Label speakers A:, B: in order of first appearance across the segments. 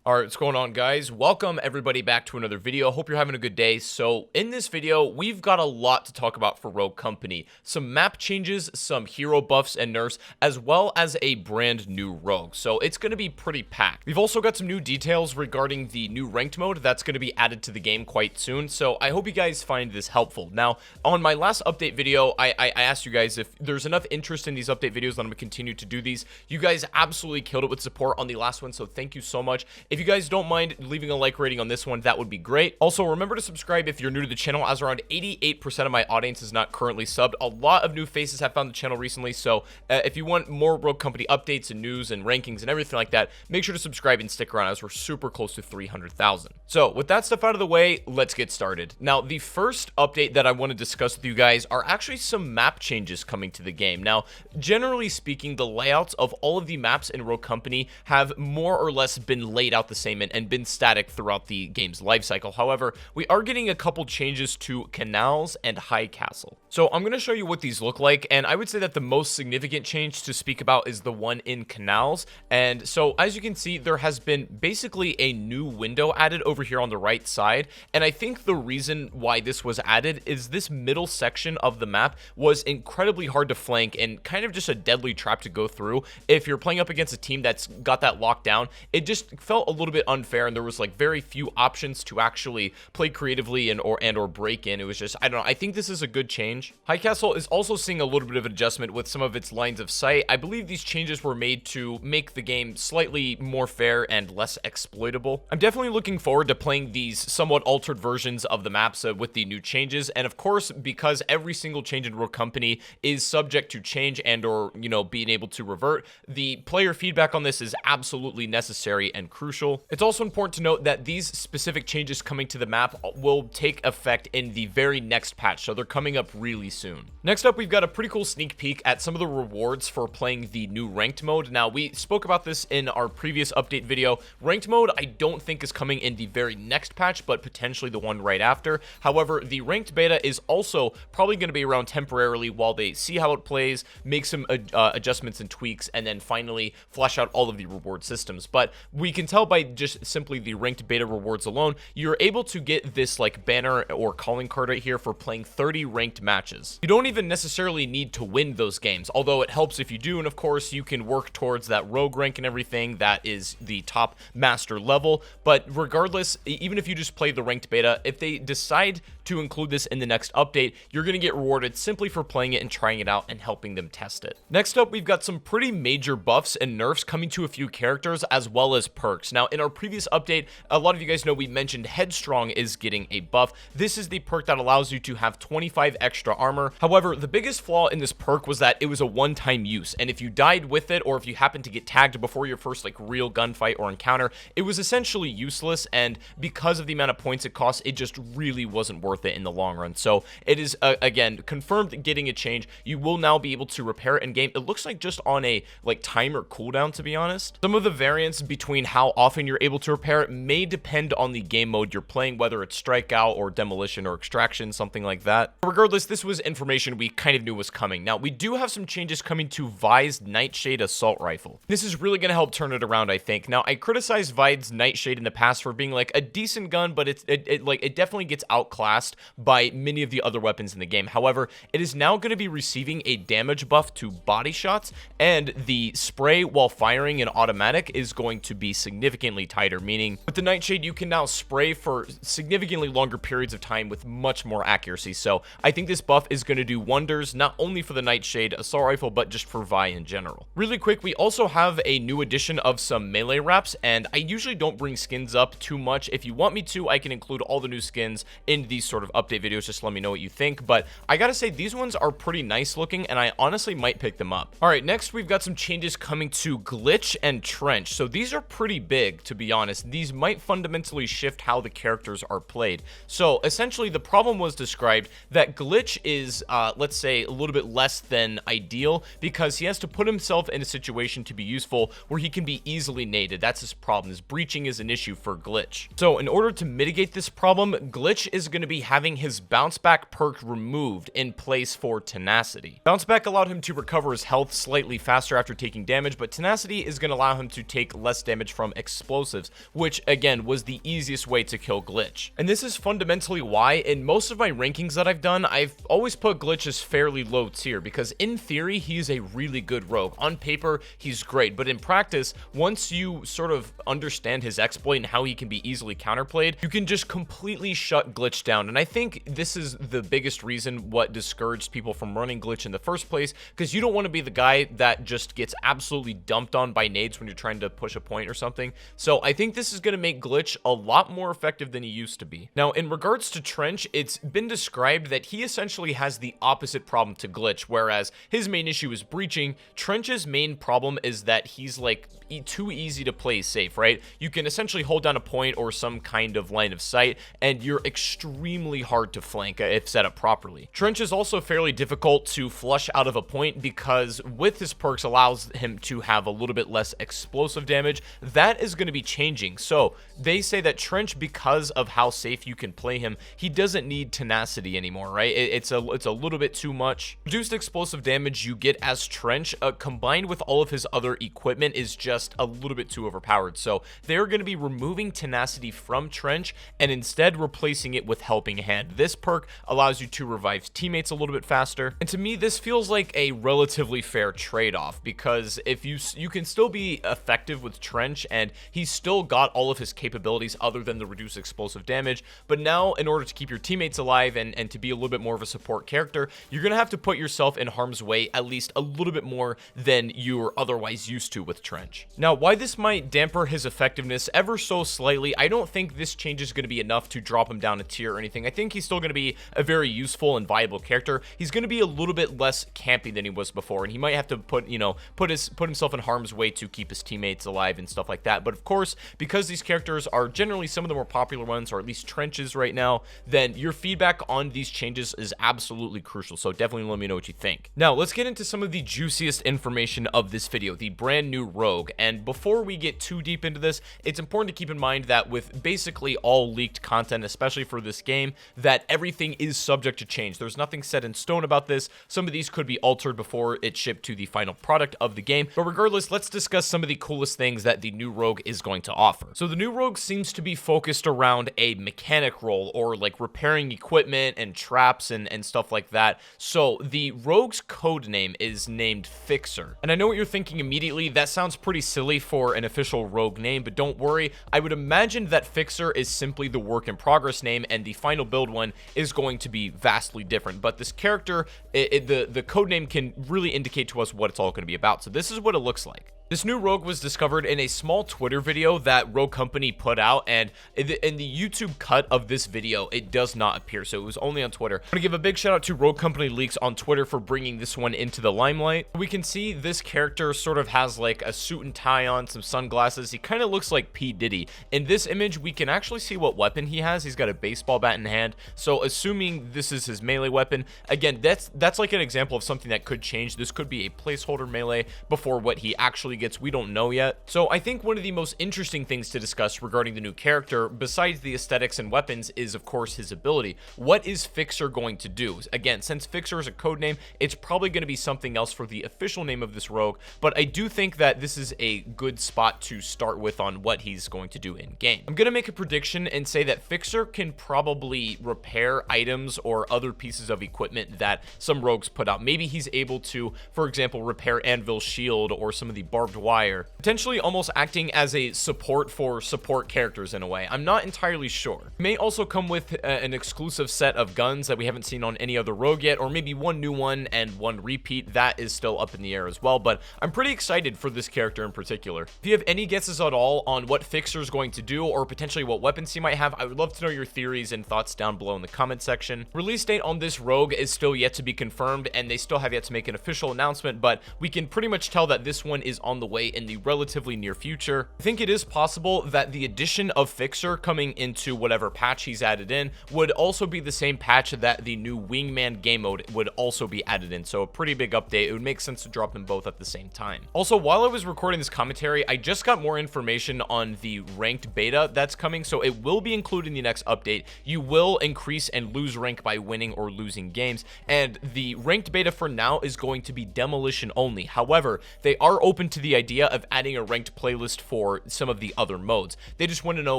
A: All right, what's going on, guys? Welcome everybody back to another video. Hope you're having a good day. So in this video, we've got a lot to talk about for Rogue Company. Some map changes, some hero buffs and nerfs, as well as a brand new rogue. So it's going to be pretty packed. We've also got some new details regarding the new ranked mode that's going to be added to the game quite soon. So I hope you guys find this helpful. Now, on my last update video, I asked you guys if there's enough interest in these update videos that I'm going to continue to do these. You guys absolutely killed it with support on the last one, so thank you so much. If you guys don't mind leaving a like rating on this one, that would be great. Also, remember to subscribe if you're new to the channel, as around 88% of my audience is not currently subbed. A lot of new faces have found the channel recently, so if you want more Rogue Company updates and news and rankings and everything like that, make sure to subscribe and stick around, as we're super close to 300,000. So with that stuff out of the way, let's get started. Now, the first update that I want to discuss with you guys are actually some map changes coming to the game. Now, generally speaking, the layouts of all of the maps in Rogue Company have more or less been laid out the same and been static throughout the game's life cycle. However, we are getting a couple changes to Canals and High Castle. So I'm going to show you what these look like, and I would say that the most significant change to speak about is the one in Canals. And so as you can see, there has been basically a new window added over here on the right side, and I think the reason why this was added is this middle section of the map was incredibly hard to flank and kind of just a deadly trap to go through. If you're playing up against a team that's got that locked down, it just felt a little bit unfair, and there was like very few options to actually play creatively and or break in. It was just, I don't know, I think this is a good change. High Castle is also seeing a little bit of adjustment with some of its lines of sight. I believe these changes were made to make the game slightly more fair and less exploitable. I'm definitely looking forward to playing these somewhat altered versions of the maps with the new changes, and of course, because every single change in Rogue Company is subject to change and or, you know, being able to revert, the player feedback on this is absolutely necessary and crucial. It's also important to note that these specific changes coming to the map will take effect in the very next patch, so they're coming up really soon. Next up, we've got a pretty cool sneak peek at some of the rewards for playing the new ranked mode. Now, we spoke about this in our previous update video. Ranked mode, I don't think is coming in the very next patch, but potentially the one right after. However, the ranked beta is also probably going to be around temporarily while they see how it plays, make some adjustments and tweaks, and then finally flesh out all of the reward systems. But we can tell by just simply the ranked beta rewards alone, you're able to get this like banner or calling card right here for playing 30 ranked matches. You don't even necessarily need to win those games, although it helps if you do, and of course you can work towards that rogue rank and everything that is the top master level. But regardless, even if you just play the ranked beta, if they decide to include this in the next update, you're going to get rewarded simply for playing it and trying it out and helping them test it. Next up, we've got some pretty major buffs and nerfs coming to a few characters as well as perks. Now, in our previous update, a lot of you guys know we mentioned Headstrong is getting a buff. This is the perk that allows you to have 25 extra armor. However, the biggest flaw in this perk was that it was a one-time use, and if you died with it or if you happened to get tagged before your first like real gunfight or encounter, it was essentially useless, and because of the amount of points it costs, it just really wasn't worth it in the long run. So it is again confirmed getting a change. You will now be able to repair it in game. It looks like just on a like timer cooldown, to be honest. Some of the variance between how often you're able to repair it may depend on the game mode you're playing, whether it's strikeout or demolition or extraction, something like that. Regardless, this was information we kind of knew was coming. Now, we do have some changes coming to Vi's Nightshade assault rifle. This is really going to help turn it around, I think. Now, I criticized Vi's Nightshade in the past for being like a decent gun, but it definitely gets outclassed by many of the other weapons in the game. However, it is now going to be receiving a damage buff to body shots, and the spray while firing in automatic is going to be significantly tighter, meaning with the Nightshade, you can now spray for significantly longer periods of time with much more accuracy. So I think this buff is going to do wonders, not only for the Nightshade assault rifle, but just for Vi in general. Really quick, we also have a new addition of some melee wraps, and I usually don't bring skins up too much. If you want me to, I can include all the new skins in these sort of update videos. Just let me know what you think, but I gotta say these ones are pretty nice looking, and I honestly might pick them up. All right, next we've got some changes coming to Glitch and Trench. So these are pretty big, to be honest. These might fundamentally shift how the characters are played. So essentially, the problem was described that Glitch is, let's say, a little bit less than ideal because he has to put himself in a situation to be useful where he can be easily naded. That's his problem. His breaching is an issue for Glitch. So in order to mitigate this problem, Glitch is going to be having his bounce back perk removed in place for Tenacity. Bounce back allowed him to recover his health slightly faster after taking damage, but Tenacity is going to allow him to take less damage from explosives, which again was the easiest way to kill Glitch. And this is fundamentally why in most of my rankings that I've done, I've always put Glitch as fairly low tier, because in theory, he's a really good rogue. On paper, he's great, but in practice, once you sort of understand his exploit and how he can be easily counterplayed, you can just completely shut Glitch down. And I think this is the biggest reason what discouraged people from running Glitch in the first place, because you don't want to be the guy that just gets absolutely dumped on by nades when you're trying to push a point or something. So I think this is going to make Glitch a lot more effective than he used to be. Now, in regards to Trench, it's been described that he essentially has the opposite problem to Glitch, whereas his main issue is breaching. Trench's main problem is that he's like too easy to play safe, right? You can essentially hold down a point or some kind of line of sight, and you're extremely hard to flank if set up properly. Trench is also fairly difficult to flush out of a point because with his perks allows him to have a little bit less explosive damage. That is going to be changing. So they say that Trench, because of how safe you can play him, he doesn't need tenacity anymore, right? It's a little bit too much. Reduced explosive damage you get as Trench, combined with all of his other equipment, is just a little bit too overpowered. So they're going to be removing tenacity from Trench and instead replacing it with Helping Hand. This perk allows you to revive teammates a little bit faster, and to me this feels like a relatively fair trade-off, because if you can still be effective with Trench and he's still got all of his capabilities other than the reduced explosive damage, but now in order to keep your teammates alive and to be a little bit more of a support character, you're going to have to put yourself in harm's way at least a little bit more than you're otherwise used to with Trench. Now, why this might damper his effectiveness ever so slightly, I don't think this change is going to be enough to drop him down a tier or anything. I think he's still going to be a very useful and viable character. He's going to be a little bit less campy than he was before, and he might have to put himself in harm's way to keep his teammates alive and stuff like that. But of course, because these characters are generally some of the more popular ones, or at least Trench's right now, then your feedback on these changes is absolutely crucial. So definitely let me know what you think. Now, let's get into some of the juiciest information of this video, the brand new rogue. And before we get too deep into this, it's important to keep in mind that with basically all leaked content, especially for this game, that everything is subject to change. There's nothing set in stone about this. Some of these could be altered before it's shipped to the final product of the game. But regardless, let's discuss some of the coolest things that the new rogue is going to offer. So the new rogue seems to be focused around a mechanic role, or like repairing equipment and traps and stuff like that. So the rogue's code name is named Fixer. And I know what you're thinking immediately. That sounds pretty silly for an official rogue name, but don't worry. I would imagine that Fixer is simply the work in progress name, and the final build one is going to be vastly different. But this character, the code name can really indicate to us what it's all going to be about. So this is what it looks like. This new rogue was discovered in a small Twitter video that Rogue Company put out, and in the YouTube cut of this video, it does not appear, so it was only on Twitter. I want to give a big shout out to Rogue Company Leaks on Twitter for bringing this one into the limelight. We can see this character sort of has like a suit and tie on, some sunglasses. He kind of looks like P. Diddy. In this image, we can actually see what weapon he has. He's got a baseball bat in hand, so assuming this is his melee weapon, again, that's like an example of something that could change. This could be a placeholder melee before what he actually gets. We don't know yet. So I think one of the most interesting things to discuss regarding the new character, besides the aesthetics and weapons, is of course his ability. What is Fixer going to do? Again, since Fixer is a code name, it's probably going to be something else for the official name of this rogue, but I do think that this is a good spot to start with on what he's going to do in game. I'm going to make a prediction and say that Fixer can probably repair items or other pieces of equipment that some rogues put out. Maybe he's able to, for example, repair Anvil's shield or some of the barbed wire, potentially almost acting as a support for support characters in a way. I'm not entirely sure. It may also come with an exclusive set of guns that we haven't seen on any other rogue yet, or maybe one new one and one repeat. That is still up in the air as well, but I'm pretty excited for this character in particular. If you have any guesses at all on what Fixer is going to do, or potentially what weapons he might have, I would love to know your theories and thoughts down below in the comment section. Release date on this rogue is still yet to be confirmed, and they still have yet to make an official announcement, but we can pretty much tell that this one is on the way in the relatively near future. I think it is possible that the addition of Fixer coming into whatever patch he's added in would also be the same patch that the new Wingman game mode would also be added in, so a pretty big update. It would make sense to drop them both at the same time. Also, while I was recording this commentary, I just got more information on the ranked beta that's coming, so it will be included in the next update. You will increase and lose rank by winning or losing games, and the ranked beta for now is going to be demolition only. However, they are open to the idea of adding a ranked playlist for some of the other modes. They just want to know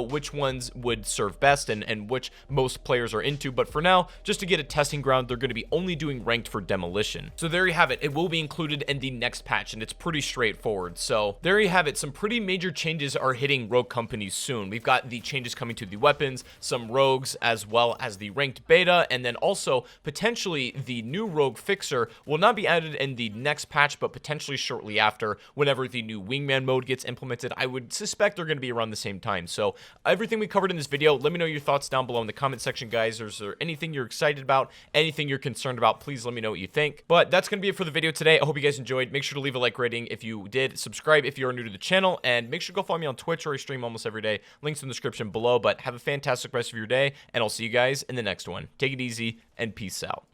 A: which ones would serve best and which most players are into, but for now, just to get a testing ground, they're going to be only doing ranked for demolition. So there you have it. It will be included in the next patch, and it's pretty straightforward. So there you have it. Some pretty major changes are hitting Rogue companies soon. We've got the changes coming to the weapons, some rogues, as well as the ranked beta, and then also potentially the new rogue fixer will not be added in the next patch, but potentially shortly after, whenever the new wingman mode gets implemented. I would suspect they're going to be around the same time. So everything we covered in this video, let me know your thoughts down below in the comment section, guys. Is there anything you're excited about, anything you're concerned about? Please let me know what you think. But that's going to be it for the video today. I hope you guys enjoyed. Make sure to leave a like rating if you did, subscribe if you're new to the channel, and make sure to go follow me on Twitch, where I stream almost every day. Links in the description below. But have a fantastic rest of your day, and I'll see you guys in the next one. Take it easy, and peace out.